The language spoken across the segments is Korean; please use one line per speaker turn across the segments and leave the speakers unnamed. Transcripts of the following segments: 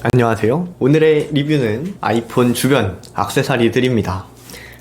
안녕하세요. 오늘의 리뷰는 아이폰 주변 액세서리들입니다.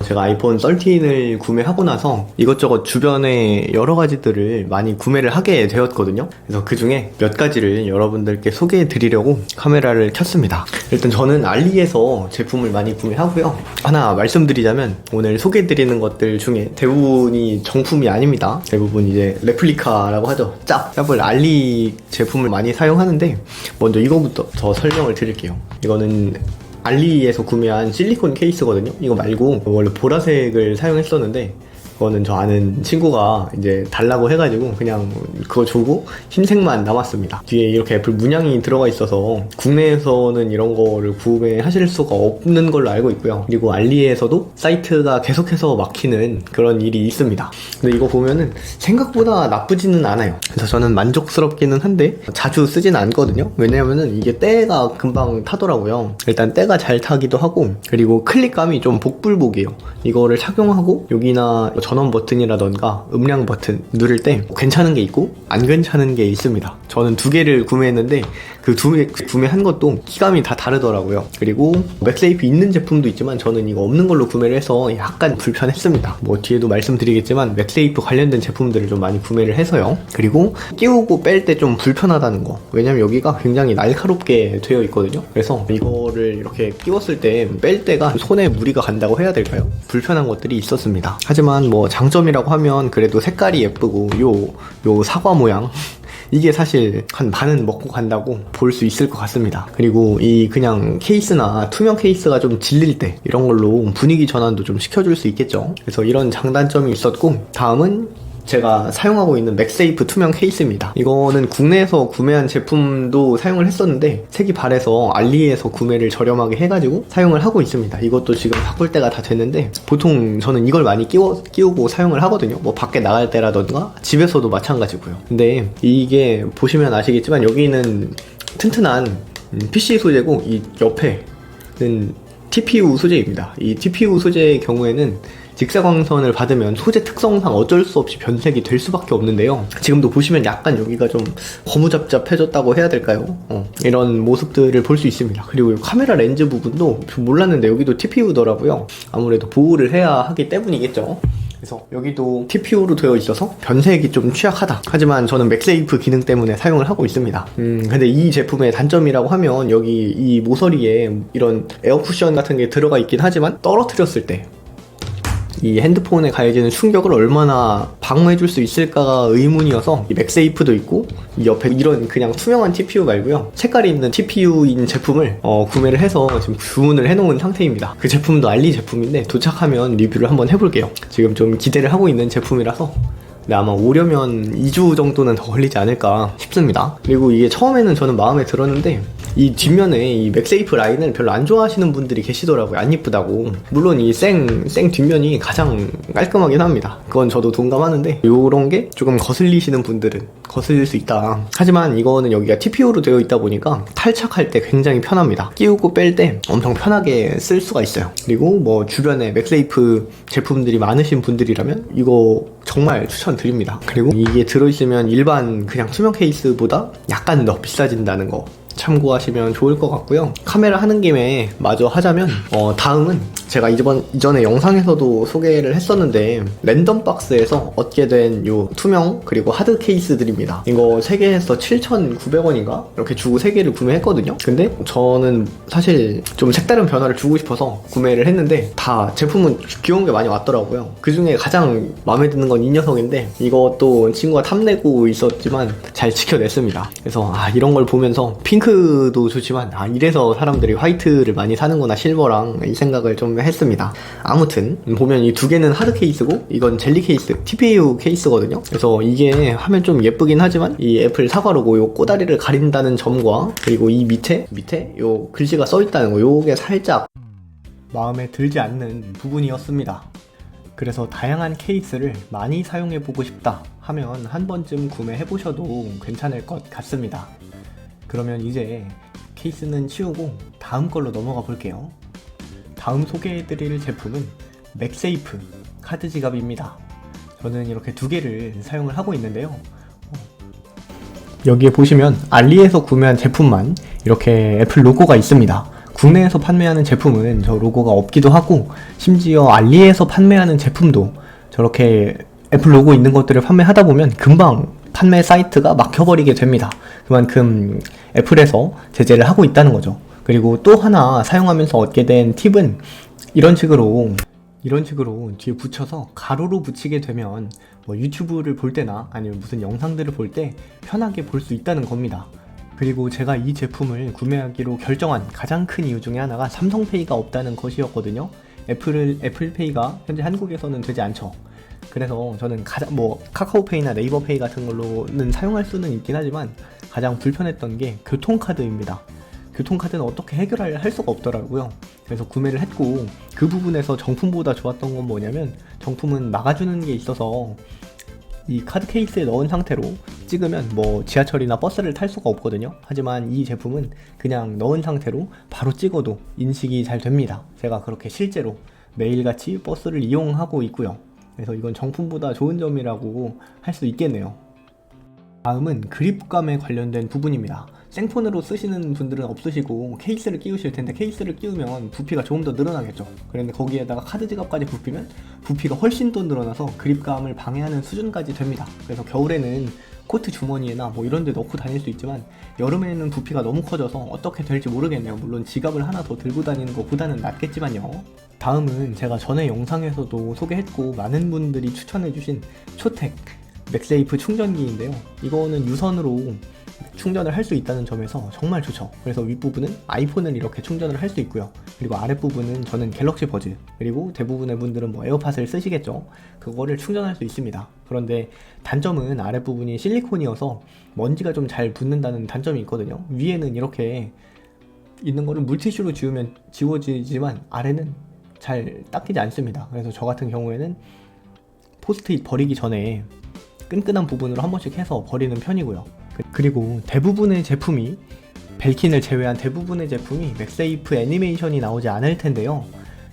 제가 아이폰 13을 구매하고 나서 이것저것 주변에 여러 가지들을 많이 구매를 하게 되었거든요. 그래서 그 중에 몇 가지를 여러분들께 소개해 드리려고 카메라를 켰습니다. 일단 저는 알리에서 제품을 많이 구매하고요. 하나 말씀드리자면 오늘 소개해 드리는 것들 중에 대부분이 정품이 아닙니다. 대부분 이제 레플리카라고 하죠. 짭을 알리 제품을 많이 사용하는데 먼저 이거부터 저 설명을 드릴게요. 이거는 알리에서 구매한 실리콘 케이스거든요. 이거 말고 원래 보라색을 사용했었는데 그거는 저 아는 친구가 이제 달라고 해가지고 그냥 그거 주고 흰색만 남았습니다. 뒤에 이렇게 애플 문양이 들어가 있어서 국내에서는 이런 거를 구매하실 수가 없는 걸로 알고 있고요. 그리고 알리에서도 사이트가 계속해서 막히는 그런 일이 있습니다. 근데 이거 보면은 생각보다 나쁘지는 않아요. 그래서 저는 만족스럽기는 한데 자주 쓰진 않거든요. 왜냐면은 이게 때가 금방 타더라고요. 일단 때가 잘 타기도 하고, 그리고 클릭감이 좀 복불복이에요. 이거를 착용하고 여기나 전원 버튼이라던가 음량 버튼 누를 때 괜찮은 게 있고 안 괜찮은 게 있습니다. 저는 두 개를 구매했는데 그 두 개 구매한 것도 키감이 다 다르더라고요. 그리고 맥세이프 있는 제품도 있지만 저는 이거 없는 걸로 구매를 해서 약간 불편했습니다. 뭐 뒤에도 말씀드리겠지만 맥세이프 관련된 제품들을 좀 많이 구매를 해서요. 그리고 끼우고 뺄 때 좀 불편하다는 거, 왜냐면 여기가 굉장히 날카롭게 되어 있거든요. 그래서 이거를 이렇게 끼웠을 때 뺄 때가 손에 무리가 간다고 해야 될까요? 불편한 것들이 있었습니다. 하지만 뭐 장점이라고 하면 그래도 색깔이 예쁘고 요 사과 모양 이게 사실 한 반은 먹고 간다고 볼 수 있을 것 같습니다. 그리고 이 그냥 케이스나 투명 케이스가 좀 질릴 때 이런 걸로 분위기 전환도 좀 시켜줄 수 있겠죠. 그래서 이런 장단점이 있었고, 다음은 제가 사용하고 있는 맥세이프 투명 케이스입니다. 이거는 국내에서 구매한 제품도 사용을 했었는데 색이 바래서 알리에서 구매를 저렴하게 해가지고 사용을 하고 있습니다. 이것도 지금 바꿀 때가 다 됐는데 보통 저는 이걸 많이 끼우고 사용을 하거든요. 뭐 밖에 나갈 때라던가 집에서도 마찬가지고요. 근데 이게 보시면 아시겠지만 여기는 튼튼한 PC 소재고 이 옆에는 TPU 소재입니다. 이 TPU 소재의 경우에는 직사광선을 받으면 소재 특성상 어쩔 수 없이 변색이 될 수밖에 없는데요. 지금도 보시면 약간 여기가 좀 거무잡잡해졌다고 해야 될까요? 이런 모습들을 볼 수 있습니다. 그리고 카메라 렌즈 부분도 몰랐는데 여기도 TPU더라고요. 아무래도 보호를 해야 하기 때문이겠죠. 그래서 여기도 TPU로 되어 있어서 변색이 좀 취약하다. 하지만 저는 맥세이프 기능 때문에 사용을 하고 있습니다. 근데 이 제품의 단점이라고 하면 여기 이 모서리에 이런 에어 쿠션 같은 게 들어가 있긴 하지만 떨어뜨렸을 때 이 핸드폰에 가해지는 충격을 얼마나 방어해줄 수 있을까가 의문이어서 이 맥세이프도 있고 이 옆에 이런 그냥 투명한 TPU 말고요, 색깔이 있는 TPU인 제품을 구매를 해서 지금 주문을 해놓은 상태입니다. 그 제품도 알리 제품인데 도착하면 리뷰를 한번 해볼게요. 지금 좀 기대를 하고 있는 제품이라서 아마 오려면 2주 정도는 더 걸리지 않을까 싶습니다. 그리고 이게 처음에는 저는 마음에 들었는데 이 뒷면에 이 맥세이프 라인을 별로 안 좋아하시는 분들이 계시더라고요. 안 이쁘다고. 물론 이 생 뒷면이 가장 깔끔하긴 합니다. 그건 저도 동감하는데 요런 게 조금 거슬리시는 분들은 거슬릴 수 있다. 하지만 이거는 여기가 TPU로 되어 있다 보니까 탈착할 때 굉장히 편합니다. 끼우고 뺄 때 엄청 편하게 쓸 수가 있어요. 그리고 뭐 주변에 맥세이프 제품들이 많으신 분들이라면 이거 정말 추천드립니다. 그리고 이게 들어있으면 일반 그냥 투명 케이스보다 약간 더 비싸진다는 거 참고하시면 좋을 것 같고요. 카메라 하는 김에 마저 하자면 다음은 제가 이전에 영상에서도 소개를 했었는데 랜덤박스에서 얻게 된 요 투명 그리고 하드 케이스들입니다. 이거 3개에서 7,900원인가? 이렇게 주고 3개를 구매했거든요. 근데 저는 사실 좀 색다른 변화를 주고 싶어서 구매를 했는데 다 제품은 귀여운 게 많이 왔더라고요. 그 중에 가장 마음에 드는 건 이 녀석인데 이것도 친구가 탐내고 있었지만 잘 지켜냈습니다. 그래서 이런 걸 보면서 핑크도 좋지만 이래서 사람들이 화이트를 많이 사는구나, 실버랑, 이 생각을 좀 했습니다. 아무튼 보면 이 두 개는 하드 케이스고 이건 젤리 케이스, TPU 케이스거든요. 그래서 이게 하면 좀 예쁘긴 하지만 이 애플 사과 로고 요 꼬다리를 가린다는 점과 그리고 이 밑에 요 글씨가 써있다는 거, 요게 살짝 마음에 들지 않는 부분이었습니다. 그래서 다양한 케이스를 많이 사용해보고 싶다 하면 한 번쯤 구매해보셔도 괜찮을 것 같습니다. 그러면 이제 케이스는 치우고 다음 걸로 넘어가 볼게요. 다음 소개해드릴 제품은 맥세이프 카드 지갑입니다. 저는 이렇게 2개를 사용을 하고 있는데요. 여기에 보시면 알리에서 구매한 제품만 이렇게 애플 로고가 있습니다. 국내에서 판매하는 제품은 저 로고가 없기도 하고, 심지어 알리에서 판매하는 제품도 저렇게 애플 로고 있는 것들을 판매하다 보면 금방 판매 사이트가 막혀버리게 됩니다. 그만큼 애플에서 제재를 하고 있다는 거죠. 그리고 또 하나 사용하면서 얻게 된 팁은 이런 식으로 뒤에 붙여서 가로로 붙이게 되면 뭐 유튜브를 볼 때나 아니면 무슨 영상들을 볼 때 편하게 볼 수 있다는 겁니다. 그리고 제가 이 제품을 구매하기로 결정한 가장 큰 이유 중에 하나가 삼성페이가 없다는 것이었거든요. 애플페이가 현재 한국에서는 되지 않죠. 그래서 저는 카카오페이나 네이버페이 같은 걸로는 사용할 수는 있긴 하지만 가장 불편했던 게 교통카드입니다. 교통카드는 어떻게 할 수가 없더라고요. 그래서 구매를 했고, 그 부분에서 정품보다 좋았던 건 뭐냐면, 정품은 막아주는 게 있어서 이 카드 케이스에 넣은 상태로 찍으면 뭐 지하철이나 버스를 탈 수가 없거든요. 하지만 이 제품은 그냥 넣은 상태로 바로 찍어도 인식이 잘 됩니다. 제가 그렇게 실제로 매일같이 버스를 이용하고 있고요. 그래서 이건 정품보다 좋은 점이라고 할 수 있겠네요. 다음은 그립감에 관련된 부분입니다. 생폰으로 쓰시는 분들은 없으시고 케이스를 끼우실 텐데, 케이스를 끼우면 부피가 조금 더 늘어나겠죠. 그런데 거기에다가 카드 지갑까지 붙이면 부피가 훨씬 더 늘어나서 그립감을 방해하는 수준까지 됩니다. 그래서 겨울에는 코트 주머니에나 뭐 이런 데 넣고 다닐 수 있지만, 여름에는 부피가 너무 커져서 어떻게 될지 모르겠네요. 물론 지갑을 하나 더 들고 다니는 것보다는 낫겠지만요. 다음은 제가 전에 영상에서도 소개했고 많은 분들이 추천해주신 초텍 맥세이프 충전기인데요. 이거는 유선으로 충전을 할 수 있다는 점에서 정말 좋죠. 그래서 윗부분은 아이폰을 이렇게 충전을 할 수 있고요. 그리고 아랫부분은 저는 갤럭시 버즈, 그리고 대부분의 분들은 뭐 에어팟을 쓰시겠죠. 그거를 충전할 수 있습니다. 그런데 단점은 아랫부분이 실리콘이어서 먼지가 좀 잘 붙는다는 단점이 있거든요. 위에는 이렇게 있는 거를 물티슈로 지우면 지워지지만 아래는 잘 닦이지 않습니다. 그래서 저 같은 경우에는 포스트잇 버리기 전에 끈끈한 부분으로 한 번씩 해서 버리는 편이고요. 그리고 대부분의 제품이, 벨킨을 제외한 대부분의 제품이 맥세이프 애니메이션이 나오지 않을 텐데요.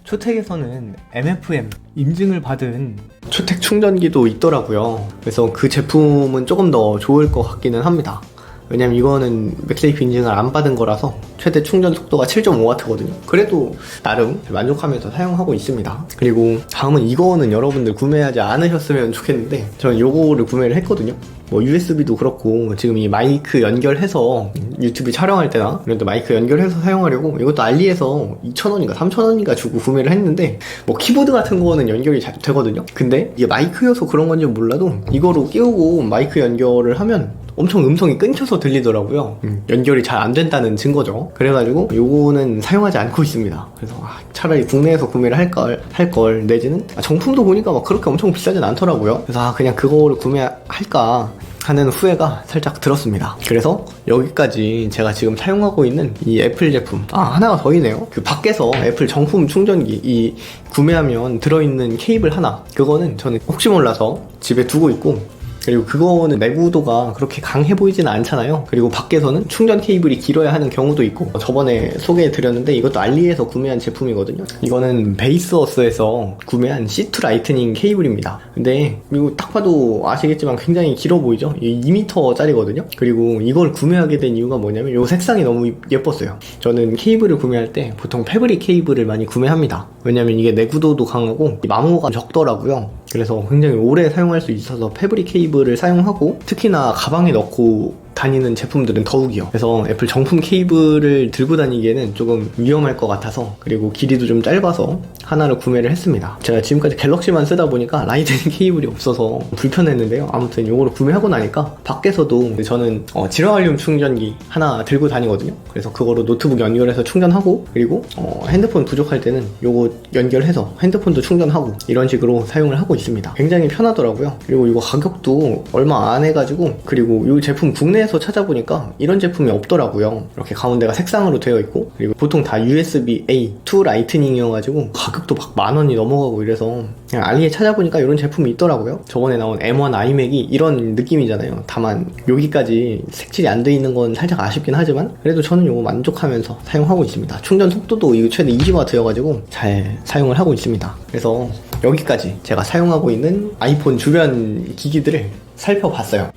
초텍에서는 MFM 인증을 받은 초텍 충전기도 있더라고요. 그래서 그 제품은 조금 더 좋을 것 같기는 합니다. 왜냐면 이거는 맥세이프 인증을 안 받은 거라서 최대 충전 속도가 7.5W거든요. 그래도 나름 만족하면서 사용하고 있습니다. 그리고 다음은, 이거는 여러분들 구매하지 않으셨으면 좋겠는데 저는 요거를 구매를 했거든요. 뭐 USB도 그렇고, 지금 이 마이크 연결해서 유튜브 촬영할 때나 이런 데 마이크 연결해서 사용하려고 이것도 알리에서 2,000원인가 3,000원인가 주고 구매를 했는데, 뭐 키보드 같은 거는 연결이 잘 되거든요. 근데 이게 마이크여서 그런 건지 몰라도 이거로 끼우고 마이크 연결을 하면 엄청 음성이 끊겨서 들리더라고요. 연결이 잘 안 된다는 증거죠. 그래가지고 요거는 사용하지 않고 있습니다. 그래서 차라리 국내에서 구매를 할 걸 내지는 정품도 보니까 막 그렇게 엄청 비싸진 않더라고요. 그래서 그냥 그거를 구매할까 하는 후회가 살짝 들었습니다. 그래서 여기까지 제가 지금 사용하고 있는 이 애플 제품, 하나가 더 있네요. 그 밖에서 애플 정품 충전기, 이 구매하면 들어있는 케이블 하나, 그거는 저는 혹시 몰라서 집에 두고 있고, 그리고 그거는 내구도가 그렇게 강해 보이지는 않잖아요. 그리고 밖에서는 충전 케이블이 길어야 하는 경우도 있고, 저번에 소개해드렸는데 이것도 알리에서 구매한 제품이거든요. 이거는 베이스어스에서 구매한 C2 라이트닝 케이블입니다. 근데 이거 딱 봐도 아시겠지만 굉장히 길어 보이죠? 2m 짜리거든요. 그리고 이걸 구매하게 된 이유가 뭐냐면 이 색상이 너무 예뻤어요. 저는 케이블을 구매할 때 보통 패브릭 케이블을 많이 구매합니다. 왜냐면 이게 내구도도 강하고 마모가 적더라고요. 그래서 굉장히 오래 사용할 수 있어서 패브릭 케이블을 사용하고, 특히나 가방에 넣고 다니는 제품들은 더욱이요. 그래서 애플 정품 케이블을 들고 다니기에는 조금 위험할 것 같아서, 그리고 길이도 좀 짧아서 하나를 구매를 했습니다. 제가 지금까지 갤럭시만 쓰다 보니까 라이트닝 케이블이 없어서 불편했는데요. 아무튼 이거를 구매하고 나니까 밖에서도 저는 지라알륨 충전기 하나 들고 다니거든요. 그래서 그거로 노트북 연결해서 충전하고, 그리고 핸드폰 부족할 때는 요거 연결해서 핸드폰도 충전하고, 이런 식으로 사용을 하고 있습니다. 굉장히 편하더라고요. 그리고 이거 가격도 얼마 안 해가지고, 그리고 이 제품 국내에서 찾아보니까 이런 제품이 없더라고요. 이렇게 가운데가 색상으로 되어 있고, 그리고 보통 다 USB-A 2 라이트닝이어가지고 가격도 막 10,000원이 넘어가고 이래서 그냥 알리에 찾아보니까 이런 제품이 있더라고요. 저번에 나온 M1 아이맥이 이런 느낌이잖아요. 다만 여기까지 색칠이 안 돼 있는 건 살짝 아쉽긴 하지만 그래도 저는 이거 만족하면서 사용하고 있습니다. 충전 속도도 이거 최대 20W여가지고 잘 사용을 하고 있습니다. 그래서 여기까지 제가 사용하고 있는 아이폰 주변 기기들을 살펴봤어요.